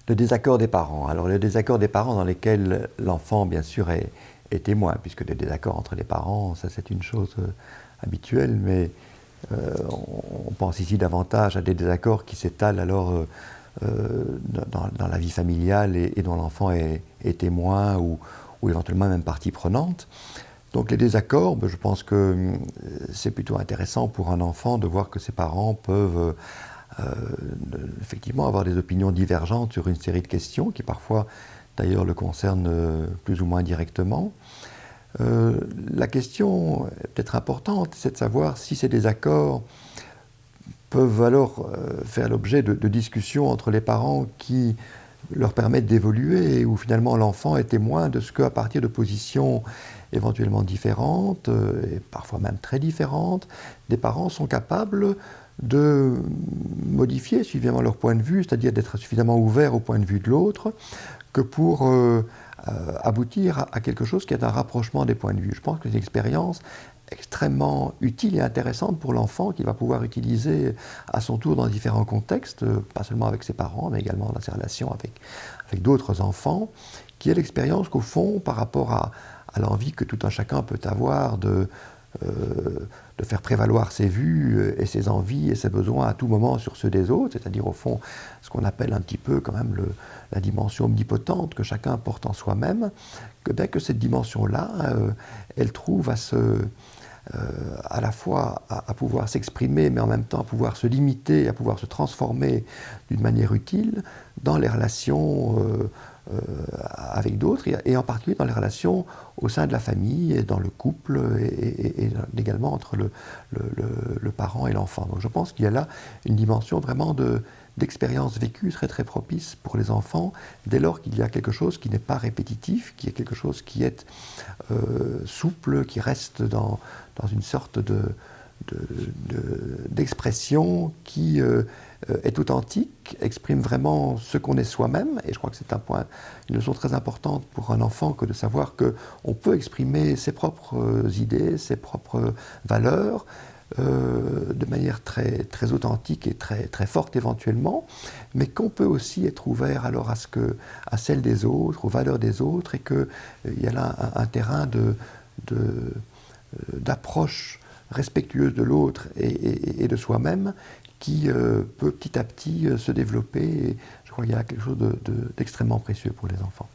Le désaccord des parents. Alors le désaccord des parents dans lesquels l'enfant, bien sûr, est témoin, puisque le désaccord entre les parents, ça c'est une chose habituelle, mais on pense ici davantage à des désaccords qui s'étalent alors dans la vie familiale et dont l'enfant est témoin ou éventuellement même partie prenante. Donc les désaccords, je pense que c'est plutôt intéressant pour un enfant de voir que ses parents peuvent effectivement avoir des opinions divergentes sur une série de questions qui parfois d'ailleurs le concernent plus ou moins directement. La question peut-être importante, c'est de savoir si ces désaccords peuvent alors faire l'objet de discussions entre les parents qui leur permettent d'évoluer et où finalement l'enfant est témoin de ce qu'à partir de positions éventuellement différentes, et parfois même très différentes, des parents sont capables de modifier suivant leur point de vue, c'est-à-dire d'être suffisamment ouverts au point de vue de l'autre, que pour aboutir à quelque chose qui est un rapprochement des points de vue. Je pense que c'est une expérience extrêmement utile et intéressante pour l'enfant qu'il va pouvoir utiliser à son tour dans différents contextes, pas seulement avec ses parents, mais également dans ses relations avec d'autres enfants, qui est l'expérience qu'au fond, par rapport à l'envie que tout un chacun peut avoir de faire prévaloir ses vues et ses envies et ses besoins à tout moment sur ceux des autres, c'est-à-dire au fond ce qu'on appelle un petit peu quand même la dimension omnipotente que chacun porte en soi-même, que cette dimension-là, elle trouve à la fois à pouvoir s'exprimer, mais en même temps à pouvoir se limiter, à pouvoir se transformer d'une manière utile dans les relations avec d'autres, et en particulier dans les relations au sein de la famille, et dans le couple, et également entre le parent et l'enfant. Donc je pense qu'il y a là une dimension vraiment d'expérience vécue très très propice pour les enfants, dès lors qu'il y a quelque chose qui n'est pas répétitif, qui est quelque chose qui est souple, qui reste dans une sorte d'expression qui est authentique, exprime vraiment ce qu'on est soi-même, et je crois que c'est une leçon très importante pour un enfant que de savoir qu'on peut exprimer ses propres idées, ses propres valeurs, de manière très, très authentique et très, très forte éventuellement, mais qu'on peut aussi être ouvert alors à celles des autres, aux valeurs des autres, et qu'il y a là un terrain d'approche respectueuse de l'autre et de soi-même qui peut petit à petit se développer. Et je crois qu'il y a quelque chose d'extrêmement précieux pour les enfants.